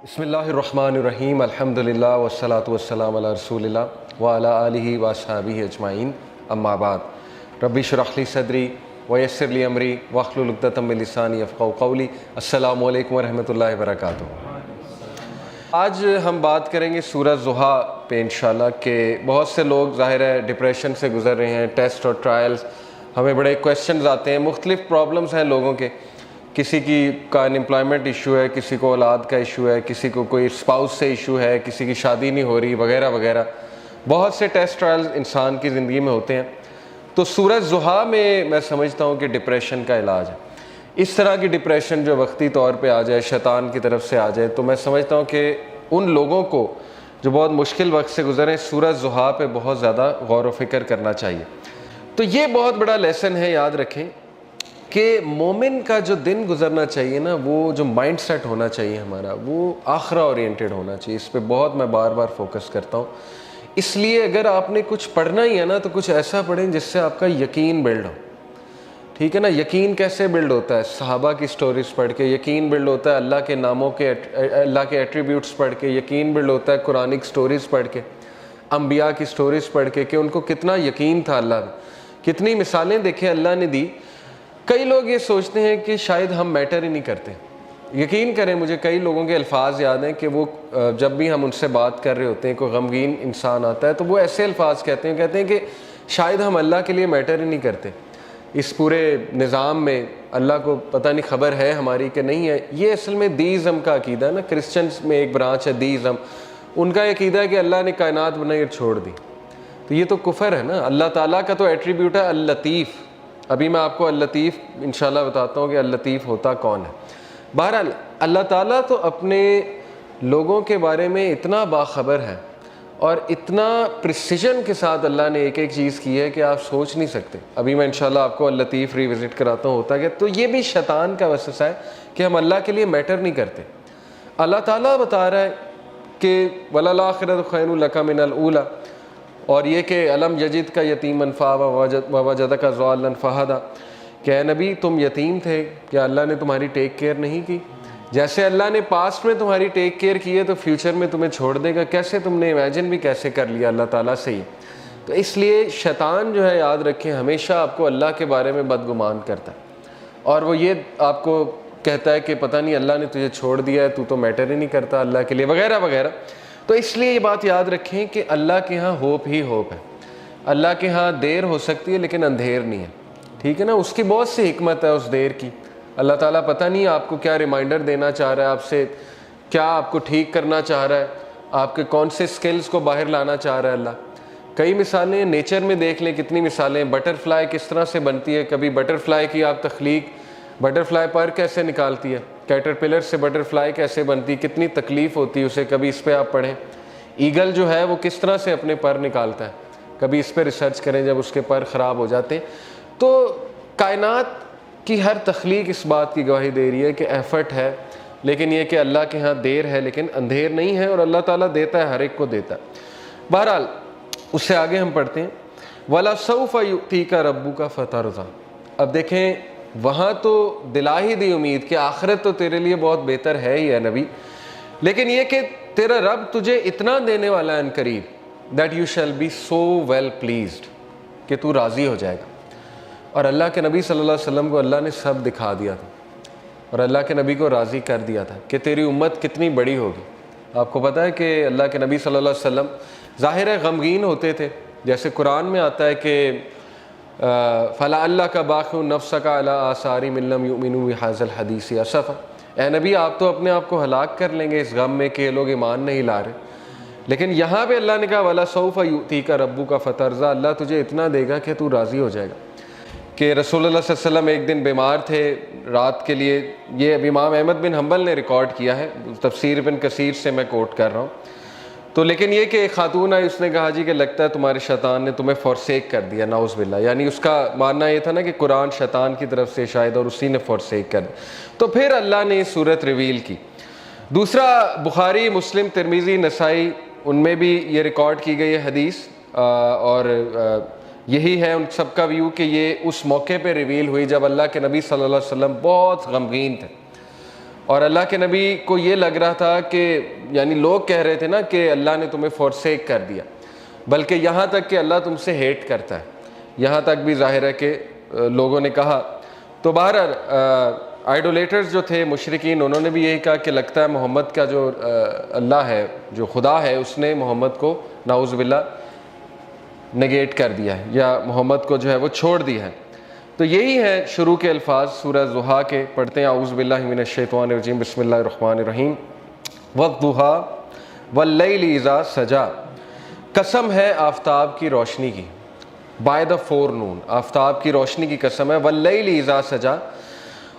بسم اللہ الرحمن الرحیم الحمدللہ والصلاة والسلام علی رسول اللہ وعلی آلہ واصحابہ اجمعین اما بعد رب اشرح لی صدری ویسر لی امری واحلل عقدۃ من لسانی یفقہوا قولی۔ السلام علیکم ورحمۃ اللہ وبرکاتہ۔ آج ہم بات کریں گے سورہ ضحیٰ پہ انشاءاللہ کہ بہت سے لوگ ظاہر ہے ڈپریشن سے گزر رہے ہیں، ٹیسٹ اور ٹرائلز، ہمیں بڑے کویسچنز آتے ہیں، مختلف پرابلمز ہیں لوگوں کے، کسی کا انمپلائمنٹ ایشو ہے، کسی کو اولاد کا ایشو ہے، کسی کو کوئی اسپاؤس سے ایشو ہے، کسی کی شادی نہیں ہو رہی وغیرہ وغیرہ، بہت سے ٹیسٹ ٹرائلز انسان کی زندگی میں ہوتے ہیں۔ تو سورہ ضحیٰ میں میں سمجھتا ہوں کہ ڈپریشن کا علاج ہے۔ اس طرح کی ڈپریشن جو وقتی طور پہ آ جائے، شیطان کی طرف سے آ جائے، تو میں سمجھتا ہوں کہ ان لوگوں کو جو بہت مشکل وقت سے گزرے سورہ ضحیٰ پہ بہت زیادہ غور و فکر کرنا چاہیے۔ تو یہ بہت بڑا لیسن ہے، یاد رکھیں کہ مومن کا جو دن گزرنا چاہیے نا، وہ جو مائنڈ سیٹ ہونا چاہیے ہمارا، وہ آخرہ اورینٹڈ ہونا چاہیے۔ اس پہ بہت میں بار بار فوکس کرتا ہوں۔ اس لیے اگر آپ نے کچھ پڑھنا ہی ہے نا تو کچھ ایسا پڑھیں جس سے آپ کا یقین بلڈ ہو، ٹھیک ہے نا۔ یقین کیسے بلڈ ہوتا ہے؟ صحابہ کی سٹوریز پڑھ کے یقین بلڈ ہوتا ہے، اللہ کے ناموں کے، اللہ کے ایٹریبیوٹس پڑھ کے یقین بلڈ ہوتا ہے، قرآنک سٹوریز پڑھ کے، انبیاء کی سٹوریز پڑھ کے کہ ان کو کتنا یقین تھا اللہ میں، کتنی مثالیں دیکھیں اللہ نے دی۔ کئی لوگ یہ سوچتے ہیں کہ شاید ہم میٹر ہی نہیں کرتے۔ یقین کریں، مجھے کئی لوگوں کے الفاظ یاد ہیں کہ وہ جب بھی ہم ان سے بات کر رہے ہوتے ہیں، کوئی غمگین انسان آتا ہے تو وہ ایسے الفاظ کہتے ہیں کہ شاید ہم اللہ کے لیے میٹر ہی نہیں کرتے، اس پورے نظام میں اللہ کو پتہ نہیں خبر ہے ہماری کہ نہیں ہے۔ یہ اصل میں دیزم کا عقیدہ ہے نا، کرسچنز میں ایک برانچ ہے دیزم، ان کا عقیدہ ہے کہ اللہ نے کائنات بنائی اور چھوڑ دی، تو یہ تو کفر ہے نا۔ اللہ تعالیٰ کا تو ایٹریبیوٹ ہے اللطیف۔ ابھی میں آپ کو اللطیف انشاءاللہ بتاتا ہوں کہ اللطیف ہوتا کون ہے۔ بہرحال اللہ تعالیٰ تو اپنے لوگوں کے بارے میں اتنا باخبر ہے اور اتنا پریسیجن کے ساتھ اللہ نے ایک ایک چیز کی ہے کہ آپ سوچ نہیں سکتے۔ ابھی میں انشاءاللہ آپ کو اللطیف ریوزٹ کراتا ہوں ہوتا کہ تو یہ بھی شیطان کا وسوسہ ہے کہ ہم اللہ کے لیے میٹر نہیں کرتے۔ اللہ تعالیٰ بتا رہا ہے کہ وَلَلْآخِرَةُ خَيْرٌ لَكَ مِنَ الْأُولَىٰ، اور یہ کہ علم یجد کا یتیماً ووجدک ضالاً فہدیٰ، کہ اے نبی تم یتیم تھے، کیا اللہ نے تمہاری ٹیک کیئر نہیں کی؟ جیسے اللہ نے پاسٹ میں تمہاری ٹیک کیئر کی ہے تو فیوچر میں تمہیں چھوڑ دے گا۔ کیسے تم نے امیجن بھی کیسے کر لیا اللہ تعالیٰ سے ہی؟ تو اس لیے شیطان جو ہے، یاد رکھیں، ہمیشہ آپ کو اللہ کے بارے میں بدگمان کرتا ہے، اور وہ یہ آپ کو کہتا ہے کہ پتہ نہیں اللہ نے تجھے چھوڑ دیا ہے، تو میٹر ہی نہیں کرتا اللہ کے لیے، وغیرہ وغیرہ۔ تو اس لیے یہ بات یاد رکھیں کہ اللہ کے ہاں ہوپ ہی ہوپ ہے۔ اللہ کے ہاں دیر ہو سکتی ہے لیکن اندھیر نہیں ہے، ٹھیک ہے نا۔ اس کی بہت سی حکمت ہے اس دیر کی۔ اللہ تعالیٰ پتہ نہیں آپ کو کیا ریمائنڈر دینا چاہ رہا ہے، آپ سے کیا آپ کو ٹھیک کرنا چاہ رہا ہے، آپ کے کون سے سکلز کو باہر لانا چاہ رہا ہے اللہ۔ کئی مثالیں نیچر میں دیکھ لیں، کتنی مثالیں۔ بٹر فلائی کس طرح سے بنتی ہے، کبھی بٹر فلائی کی آپ تخلیق، بٹر فلائی پر کیسے نکالتی ہے، کیٹر پلر سے بٹر فلائی کیسے بنتی، کتنی تکلیف ہوتی ہے اسے، کبھی اس پہ آپ پڑھیں۔ ایگل جو ہے وہ کس طرح سے اپنے پر نکالتا ہے، کبھی اس پہ ریسرچ کریں جب اس کے پر خراب ہو جاتے ہیں۔ تو کائنات کی ہر تخلیق اس بات کی گواہی دے رہی ہے کہ ایفرٹ ہے، لیکن یہ کہ اللہ کے ہاں دیر ہے لیکن اندھیر نہیں ہے، اور اللہ تعالیٰ دیتا ہے، ہر ایک کو دیتا ہے۔ بہرحال اس سے آگے ہم پڑھتے ہیں وَلَسَوْفَ يُؤْتِيكَ رَبُّكَ فَتَرْضَىٰ۔ اب دیکھیں وہاں تو دلا ہی دی امید کہ آخرت تو تیرے لیے بہت بہتر ہے ہی ہے نبی، لیکن یہ کہ تیرا رب تجھے اتنا دینے والا ہے ان قریب that you shall be so well pleased، کہ تو راضی ہو جائے گا۔ اور اللہ کے نبی صلی اللہ علیہ وسلم کو اللہ نے سب دکھا دیا تھا، اور اللہ کے نبی کو راضی کر دیا تھا کہ تیری امت کتنی بڑی ہوگی۔ آپ کو پتہ ہے کہ اللہ کے نبی صلی اللہ علیہ وسلم ظاہر ہے غمگین ہوتے تھے، جیسے قرآن میں آتا ہے کہ فَلَعَلَّكَ بَاخِعٌ نَفْسَكَ عَلَىٰ آثَارِهِمْ إِن لَّمْ يُؤْمِنُوا بِهَٰذَا الْحَدِيثِ أَسَفًا۔ اے نبی آپ تو اپنے آپ کو ہلاک کر لیں گے اس غم میں کہ یہ لوگ ایمان نہیں لا رہے، لیکن یہاں پہ اللہ نے کہا وَلَسَوْفَ يُؤْتِيكَ رَبُّكَ فَتَرْضَىٰ، اللہ تجھے اتنا دے گا کہ تو راضی ہو جائے گا۔ کہ رسول اللہ صلی اللہ علیہ وسلم ایک دن بیمار تھے رات کے لیے، یہ اب امام احمد بن حنبل نے ریکارڈ کیا ہے، تفسیر ابن کثیر سے میں کوٹ کر رہا ہوں۔ تو لیکن یہ کہ ایک خاتون آئی، اس نے کہا جی کہ لگتا ہے تمہارے شیطان نے تمہیں فورسیک کر دیا، نعوذ باللہ، یعنی اس کا ماننا یہ تھا نا کہ قرآن شیطان کی طرف سے شاید، اور اسی نے فورسیک کر دیا۔ تو پھر اللہ نے صورت ریویل کی۔ دوسرا بخاری، مسلم، ترمذی، نسائی، ان میں بھی یہ ریکارڈ کی گئی ہے حدیث، اور یہی ہے ان سب کا ویو کہ یہ اس موقع پہ ریویل ہوئی جب اللہ کے نبی صلی اللہ علیہ وسلم بہت غمگین تھے، اور اللہ کے نبی کو یہ لگ رہا تھا کہ یعنی لوگ کہہ رہے تھے نا کہ اللہ نے تمہیں فورسیک کر دیا، بلکہ یہاں تک کہ اللہ تم سے ہیٹ کرتا ہے، یہاں تک بھی ظاہر ہے کہ لوگوں نے کہا۔ تو بہرحال آئیڈولیٹرز جو تھے مشرکین، انہوں نے بھی یہی کہا کہ لگتا ہے محمد کا جو اللہ ہے، جو خدا ہے، اس نے محمد کو نعوذ باللہ نگیٹ کر دیا ہے، یا محمد کو جو ہے وہ چھوڑ دیا ہے۔ تو یہی ہے شروع کے الفاظ سورہ ضحیٰ کے، پڑھتے ہیں اعوذ باللہ من الشیطان الرجیم، بسم اللہ الرحمن الرحیم۔ والضحیٰ واللیل اذا سجا، قسم ہے آفتاب کی روشنی کی، بائی دا فور نون، آفتاب کی روشنی کی قسم ہے، واللیل اذا سجا،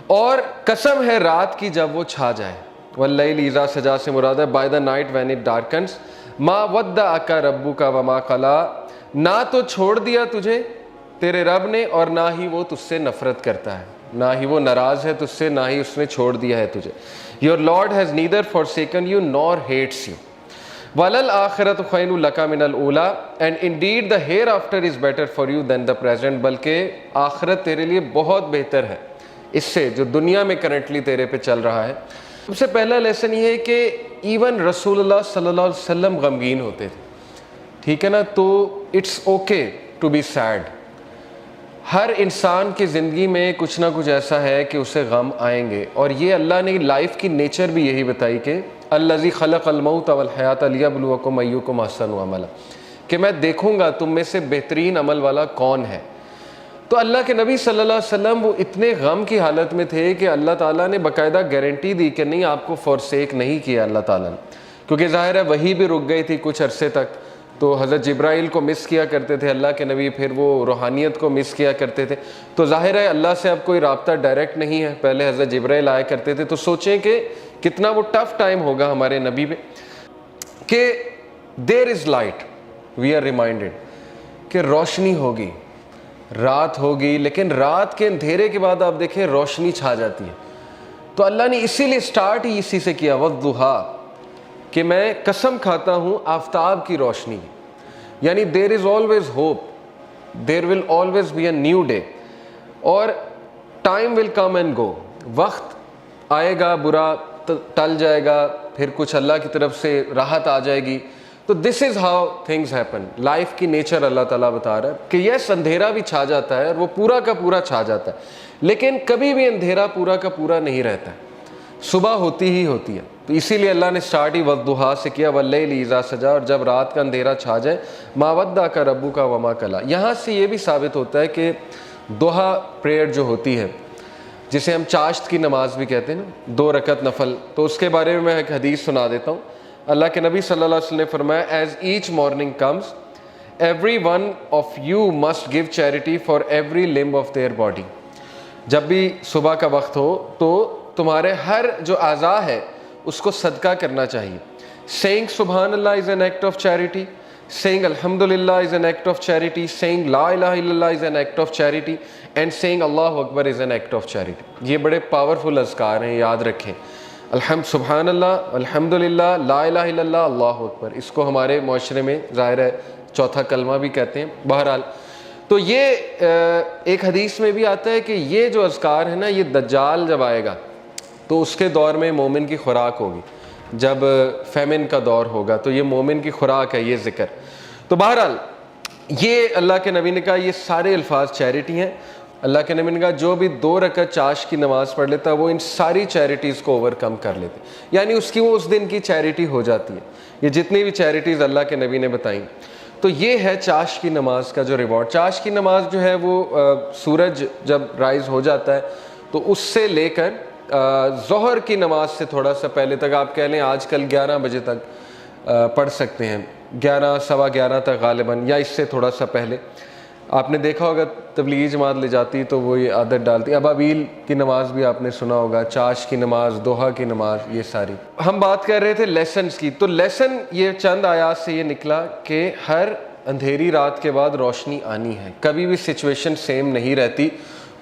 اور قسم ہے رات کی جب وہ چھا جائے۔ واللیل اذا سجا سے مراد ہے by the night when it darkness. ما ودعک ربک وما قلی، نہ تو چھوڑ دیا تجھے تیرے رب نے اور نہ ہی وہ تجھ سے نفرت کرتا ہے، نہ ہی وہ ناراض ہے تجھ سے، نہ ہی اس نے چھوڑ دیا ہے تجھے۔ Your Lord has neither forsaken you nor hates you۔ وَلَلْآخِرَةُ خَيْرٌ لَكَ مِنَ الْأُولَىٰ، and indeed the hereafter is better for you than the present، بلکہ آخرت تیرے لیے بہت بہتر ہے اس سے جو دنیا میں کرنٹلی تیرے پہ چل رہا ہے۔ سب سے پہلا لیسن یہ ہے کہ ایون رسول اللہ صلی اللہ علیہ وسلم غمگین ہوتے تھے، ٹھیک ہے نا، تو it's okay to be sad. ہر انسان کی زندگی میں کچھ نہ کچھ ایسا ہے کہ اسے غم آئیں گے، اور یہ اللہ نے لائف کی نیچر بھی یہی بتائی کہ الذی خلق الموت والحیات لیبلوکم ایکم احسن عملا، کہ میں دیکھوں گا تم میں سے بہترین عمل والا کون ہے۔ تو اللہ کے نبی صلی اللہ علیہ وسلم وہ اتنے غم کی حالت میں تھے کہ اللہ تعالیٰ نے باقاعدہ گارنٹی دی کہ نہیں، آپ کو فورسیک نہیں کیا اللہ تعالیٰ نے، کیونکہ ظاہر ہے وہی بھی رک گئی تھی کچھ عرصے تک، تو حضرت جبرائیل کو مس کیا کرتے تھے اللہ کے نبی، پھر وہ روحانیت کو مس کیا کرتے تھے، تو ظاہر ہے اللہ سے اب کوئی رابطہ ڈائریکٹ نہیں ہے، پہلے حضرت جبرائیل آیا کرتے تھے، تو سوچیں کہ کتنا وہ ٹف ٹائم ہوگا ہمارے نبی پہ کہ دیر از لائٹ، وی آر ریمائنڈڈ کہ روشنی ہوگی، رات ہوگی، لیکن رات کے اندھیرے کے بعد آپ دیکھیں روشنی چھا جاتی ہے۔ تو اللہ نے اسی لیے سٹارٹ ہی اسی سے کیا، والضحیٰ، کہ میں قسم کھاتا ہوں آفتاب کی روشنی، یعنی there is always hope, there will always be a new day, اور time will come and go, وقت آئے گا، برا ٹل جائے گا، پھر کچھ اللہ کی طرف سے راحت آ جائے گی۔ تو this is how things happen, life کی نیچر اللہ تعالیٰ بتا رہا ہے کہ یس اندھیرا بھی چھا جاتا ہے اور وہ پورا کا پورا چھا جاتا ہے، لیکن کبھی بھی اندھیرا پورا کا پورا نہیں رہتا ہے، صبح ہوتی ہی ہوتی ہے۔ تو اسی لیے اللہ نے سٹارٹ ہی والضحیٰ سے کیا، واللیل اذا سجا، اور جب رات کا اندھیرا چھا جائے، ما ودعک ربک وما قلی۔ یہاں سے یہ بھی ثابت ہوتا ہے کہ ضحیٰ پریئر جو ہوتی ہے، جسے ہم چاشت کی نماز بھی کہتے ہیں نا، 2 رکعت نفل، تو اس کے بارے میں ایک حدیث سنا دیتا ہوں۔ اللہ کے نبی صلی اللہ علیہ وسلم نے فرمایا، as each morning comes every one of you must give charity for every limb of their body. جب بھی صبح کا وقت ہو تو تمہارے ہر جو اعضاء ہے اس کو صدقہ کرنا چاہیے۔ سیئنگ سبحان اللہ is an act of charity, saying alhamdulillah is an act of charity, saying la ilaha illallah is an act of charity, and saying Allahu Akbar is an act of charity۔ یہ بڑے powerful اذکار ہیں، یاد رکھیں، سبحان اللہ، الحمدللہ، لا الہ الا اللہ، اللہ اکبر، اس کو ہمارے معاشرے میں ظاہر ہے چوتھا کلمہ بھی کہتے ہیں۔ بہرحال تو یہ ایک حدیث میں بھی آتا ہے کہ یہ جو اذکار ہے نا، یہ دجال جب آئے گا تو اس کے دور میں مومن کی خوراک ہوگی، جب فیمن کا دور ہوگا تو یہ مومن کی خوراک ہے یہ ذکر۔ تو بہرحال یہ اللہ کے نبی نے کہا یہ سارے الفاظ چیریٹی ہیں۔ اللہ کے نبی نے کہا جو بھی 2 رکعت چاشت کی نماز پڑھ لیتا وہ ان ساری چیریٹیز کو اوور کم کر لیتے، یعنی اس کی وہ اس دن کی چیریٹی ہو جاتی ہے، یہ جتنی بھی چیریٹیز اللہ کے نبی نے بتائیں۔ تو یہ ہے چاشت کی نماز کا جو ریوارڈ۔ چاشت کی نماز جو ہے وہ سورج جب رائز ہو جاتا ہے تو اس سے لے کر ظہر کی نماز سے تھوڑا سا پہلے تک، آپ کہہ لیں آج کل 11 بجے تک پڑھ سکتے ہیں، 11 سوا 11 تک غالباً، یا اس سے تھوڑا سا پہلے۔ آپ نے دیکھا ہوگا تبلیغی جماعت لے جاتی تو وہ یہ عادت ڈالتی۔ ابابیل کی نماز بھی آپ نے سنا ہوگا، چاشت کی نماز، دوحہ کی نماز، یہ ساری۔ ہم بات کر رہے تھے لیسنز کی، تو لیسن یہ چند آیات سے یہ نکلا کہ ہر اندھیری رات کے بعد روشنی آنی ہے، کبھی بھی سچویشن سیم نہیں رہتی،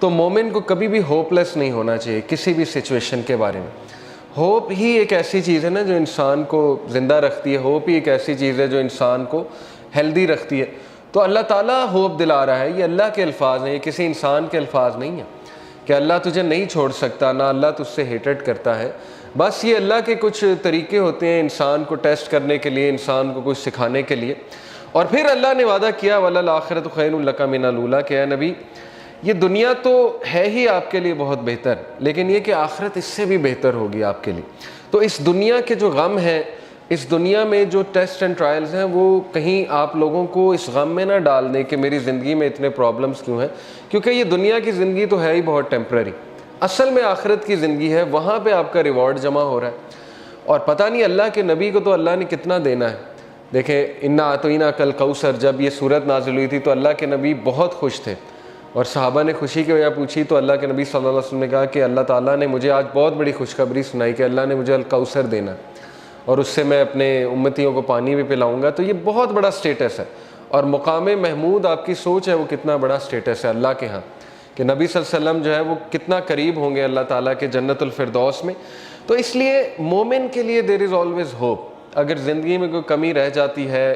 تو مومن کو کبھی بھی ہوپ لیس نہیں ہونا چاہیے کسی بھی سچویشن کے بارے میں۔ ہوپ ہی ایک ایسی چیز ہے نا جو انسان کو زندہ رکھتی ہے، ہوپ ہی ایک ایسی چیز ہے جو انسان کو ہیلدی رکھتی ہے۔ تو اللہ تعالیٰ ہوپ دلا رہا ہے، یہ اللہ کے الفاظ ہیں، یہ کسی انسان کے الفاظ نہیں ہیں کہ اللہ تجھے نہیں چھوڑ سکتا، نہ اللہ تجھ سے ہیٹڈ کرتا ہے، بس یہ اللہ کے کچھ طریقے ہوتے ہیں انسان کو ٹیسٹ کرنے کے لیے، انسان کو کچھ سکھانے کے لیے۔ اور پھر اللہ نے وعدہ کیا وَلَلْآخِرَةُ خَيْرٌ لَكَ مِنَ الْأُولَىٰ کہ اے نبی یہ دنیا تو ہے ہی آپ کے لیے بہت بہتر، لیکن یہ کہ آخرت اس سے بھی بہتر ہوگی آپ کے لیے۔ تو اس دنیا کے جو غم ہیں، اس دنیا میں جو ٹیسٹ اینڈ ٹرائلز ہیں، وہ کہیں آپ لوگوں کو اس غم میں نہ ڈال دیں کہ میری زندگی میں اتنے پرابلمس کیوں ہیں، کیونکہ یہ دنیا کی زندگی تو ہے ہی بہت ٹیمپرری۔ اصل میں آخرت کی زندگی ہے، وہاں پہ آپ کا ریوارڈ جمع ہو رہا ہے۔ اور پتہ نہیں اللہ کے نبی کو تو اللہ نے کتنا دینا ہے۔ دیکھیں انا اعطیناک کل کوثر، جب یہ صورت نازل ہوئی تھی تو اللہ کے نبی بہت خوش تھے، اور صحابہ نے خوشی کی وجہ پوچھی تو اللہ کے نبی صلی اللہ علیہ وسلم نے کہا کہ اللہ تعالیٰ نے مجھے آج بہت بڑی خوشخبری سنائی کہ اللہ نے مجھے الکوثر دینا اور اس سے میں اپنے امتیوں کو پانی بھی پلاؤں گا۔ تو یہ بہت بڑا سٹیٹس ہے، اور مقام محمود آپ کی سوچ ہے وہ کتنا بڑا سٹیٹس ہے اللہ کے ہاں، کہ نبی صلی اللہ علیہ وسلم جو ہے وہ کتنا قریب ہوں گے اللہ تعالیٰ کے جنت الفردوس میں۔ تو اس لیے مومن کے لیے دیر از آلویز ہوپ۔ اگر زندگی میں کوئی کمی رہ جاتی ہے،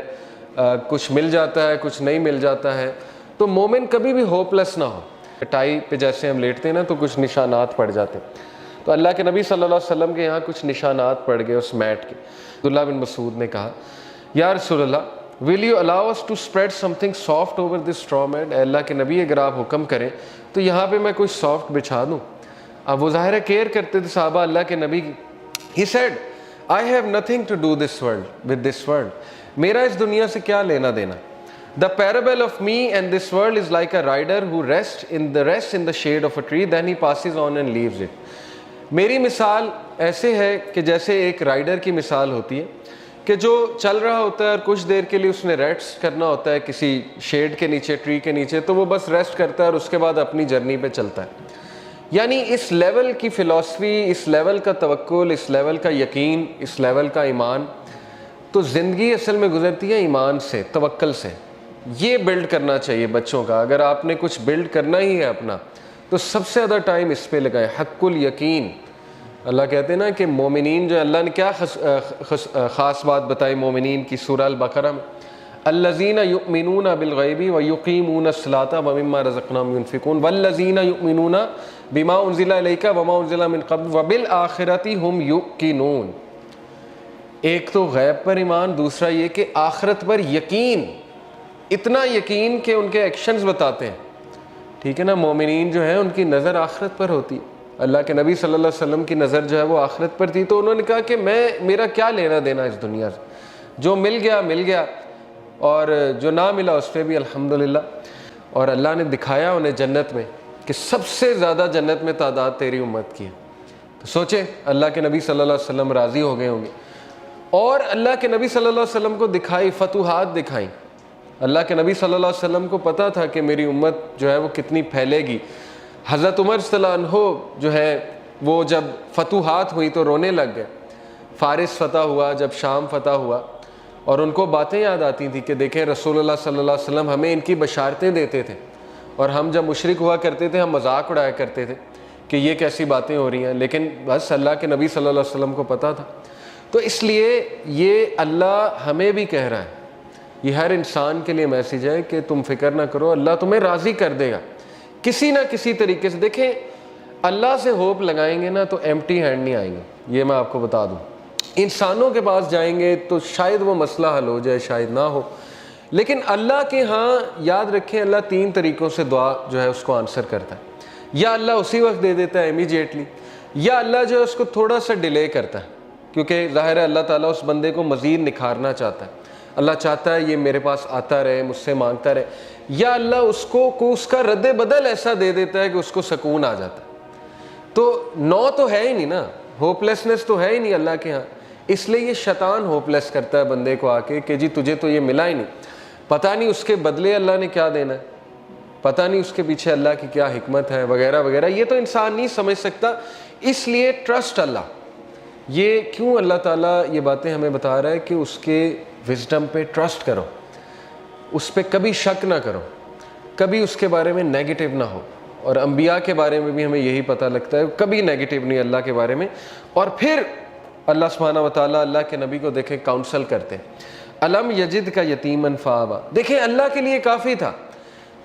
کچھ مل جاتا ہے کچھ نہیں مل جاتا ہے، تو مومن کبھی بھی ہوپ لیس نہ ہو۔ ٹائی پہ جیسے ہم لیٹتے ہیں نا تو کچھ نشانات پڑ جاتے ہیں، تو اللہ کے نبی صلی اللہ علیہ وسلم کے یہاں کچھ نشانات پڑ گئے اس میٹ کے۔ عبداللہ بن مسعود نے کہا یا رسول اللہ will you allow us to spread something soft over this straw mat؟ اے اللہ کے نبی اگر آپ حکم کریں تو یہاں پہ میں کوئی سافٹ بچھا دوں۔ اب وہ ظاہر ہے کیئر کرتے تھے صحابہ اللہ کے نبی کی۔ He said I have nothing to do this world with this world، میرا اس دنیا سے کیا لینا دینا۔ The parable of me and this world is like a rider who rests in the shade of a tree, then he passes on and leaves it۔ میری مثال ایسے ہے کہ جیسے ایک رائڈر کی مثال ہوتی ہے کہ جو چل رہا ہوتا ہے اور کچھ دیر کے لیے اس نے ریسٹ کرنا ہوتا ہے کسی شیڈ کے نیچے، ٹری کے نیچے، تو وہ بس ریسٹ کرتا ہے اور اس کے بعد اپنی جرنی پہ چلتا ہے۔ یعنی اس لیول کی فلسفی، اس لیول کا توکل، اس لیول کا یقین، اس لیول کا ایمان، تو زندگی اصل میں گزرتی ہے ایمان سے، توکل سے۔ یہ بلڈ کرنا چاہیے بچوں کا۔ اگر آپ نے کچھ بلڈ کرنا ہی ہے اپنا تو سب سے زیادہ ٹائم اس پہ لگائیں، حق الیقین۔ اللہ کہتے ہیں نا کہ مومنین جو اللہ نے کیا خاص بات بتائی مومنین کی سورہ البقرہ میں، الذین یؤمنون بالغیب ویقیمون الصلاۃ ومما رزقناہم ینفقون والذین یؤمنون بما انزل الیک وما انزل من قبل وبالآخرۃ ھم یوقنون۔ ایک تو غیب پر ایمان، دوسرا یہ کہ آخرت پر یقین، اتنا یقین کہ ان کے ایکشنز بتاتے ہیں۔ ٹھیک ہے نا، مومنین جو ہیں ان کی نظر آخرت پر ہوتی ہے۔ اللہ کے نبی صلی اللہ علیہ وسلم کی نظر جو ہے وہ آخرت پر تھی، تو انہوں نے کہا کہ میرا کیا لینا دینا اس دنیا سے، جو مل گیا مل گیا، اور جو نہ ملا اس پہ بھی الحمدللہ۔ اور اللہ نے دکھایا انہیں جنت میں کہ سب سے زیادہ جنت میں تعداد تیری امت کی ہے۔ تو سوچیں اللہ کے نبی صلی اللہ علیہ وسلم راضی ہو گئے ہوں گے۔ اور اللہ کے نبی صلی اللہ علیہ وسلم کو دکھائی، فتوحات دکھائیں۔ اللہ کے نبی صلی اللہ علیہ وسلم کو پتہ تھا کہ میری امت جو ہے وہ کتنی پھیلے گی۔ حضرت عمر صلی اللہ عنہ جو ہے وہ جب فتوحات ہوئی تو رونے لگ گئے۔ فارس فتح ہوا، جب شام فتح ہوا، اور ان کو باتیں یاد آتی تھیں کہ دیکھیں رسول اللہ صلی اللہ علیہ وسلم ہمیں ان کی بشارتیں دیتے تھے، اور ہم جب مشرک ہوا کرتے تھے ہم مذاق اڑایا کرتے تھے کہ یہ کیسی باتیں ہو رہی ہیں، لیکن بس اللہ کے نبی صلی اللہ علیہ وسلم کو پتہ تھا۔ تو اس لیے یہ اللہ ہمیں بھی کہہ رہا ہے، یہ ہر انسان کے لیے میسیج ہے کہ تم فکر نہ کرو، اللہ تمہیں راضی کر دے گا کسی نہ کسی طریقے سے۔ دیکھیں اللہ سے ہوپ لگائیں گے نا تو ایمٹی ہینڈ نہیں آئیں گے، یہ میں آپ کو بتا دوں۔ انسانوں کے پاس جائیں گے تو شاید وہ مسئلہ حل ہو جائے، شاید نہ ہو، لیکن اللہ کے ہاں یاد رکھیں اللہ 3 طریقوں سے دعا جو ہے اس کو آنسر کرتا ہے۔ یا اللہ اسی وقت دے دیتا ہے امیجیٹلی، یا اللہ جو ہے اس کو تھوڑا سا ڈیلے کرتا ہے، کیونکہ ظاہر ہے اللہ تعالیٰ اس بندے کو مزید نکھارنا چاہتا ہے۔ اللہ چاہتا ہے یہ میرے پاس آتا رہے، مجھ سے مانگتا رہے، یا اللہ اس کا رد بدل ایسا دے دیتا ہے کہ اس کو سکون آ جاتا ہے۔ تو نو تو ہے ہی نہیں نا، ہوپ لیسنس تو ہے ہی نہیں اللہ کے ہاں، اس لیے یہ شیطان ہوپ لیس کرتا ہے بندے کو آ کے کہ جی تجھے تو یہ ملا ہی نہیں، پتہ نہیں اس کے بدلے اللہ نے کیا دینا ہے، پتہ نہیں اس کے پیچھے اللہ کی کیا حکمت ہے وغیرہ وغیرہ، یہ تو انسان نہیں سمجھ سکتا۔ اس لیے ٹرسٹ اللہ، یہ کیوں اللہ تعالیٰ یہ باتیں ہمیں بتا رہا ہے کہ اس کے وزڈم پہ ٹرسٹ کرو، اس پہ کبھی شک نہ کرو، کبھی اس کے بارے میں نیگیٹو نہ ہو۔ اور انبیاء کے بارے میں بھی ہمیں یہی پتہ لگتا ہے، کبھی نیگیٹو نہیں اللہ کے بارے میں۔ اور پھر اللہ سبحانہ و تعالیٰ اللہ کے نبی کو دیکھیں کاؤنسل کرتے ہیں، الم یجد کا یتیمن فآویٰ، دیکھیں اللہ کے لیے کافی تھا،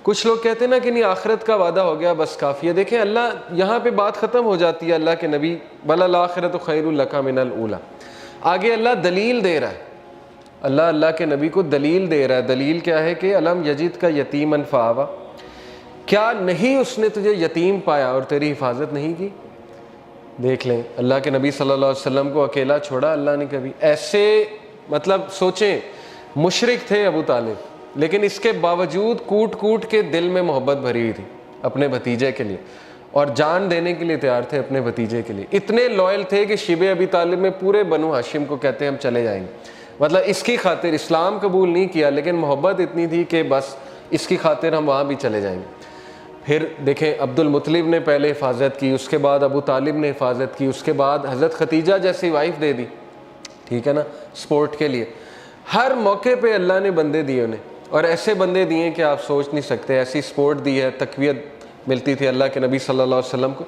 کچھ لوگ کہتے ہیں نا کہ نہیں آخرت کا وعدہ ہو گیا بس کافی ہے. دیکھیں اللہ یہاں پہ بات ختم ہو جاتی ہے. اللہ کے نبی بل الآخرۃ خیر لک من الاولی, آگے اللہ دلیل دے رہا ہے. اللہ کے نبی کو دلیل دے رہا ہے. دلیل کیا ہے کہ الم یجد کا یتیما فآویٰ, کیا نہیں اس نے تجھے یتیم پایا اور تیری حفاظت نہیں کی. دیکھ لیں اللہ کے نبی صلی اللہ علیہ وسلم کو اکیلا چھوڑا اللہ نے کبھی. ایسے مطلب سوچیں, مشرک تھے ابو طالب, لیکن اس کے باوجود کوٹ کوٹ کے دل میں محبت بھری ہوئی تھی اپنے بھتیجے کے لیے, اور جان دینے کے لیے تیار تھے اپنے بھتیجے کے لیے. اتنے لوئل تھے کہ شیبہ ابی طالب میں پورے بنو ہاشم کو کہتے ہیں ہم چلے جائیں گے. مطلب اس کی خاطر اسلام قبول نہیں کیا, لیکن محبت اتنی تھی کہ بس اس کی خاطر ہم وہاں بھی چلے جائیں گے. پھر دیکھیں عبد المطلب نے پہلے حفاظت کی, اس کے بعد ابو طالب نے حفاظت کی, اس کے بعد حضرت ختیجہ جیسی وائف دے دی, ٹھیک ہے نا, سپورٹ کے لیے. ہر موقع پہ اللہ نے بندے دیے انہیں, اور ایسے بندے دیے کہ آپ سوچ نہیں سکتے. ایسی سپورٹ دی ہے, تقویت ملتی تھی اللہ کے نبی صلی اللہ علیہ وسلم کو.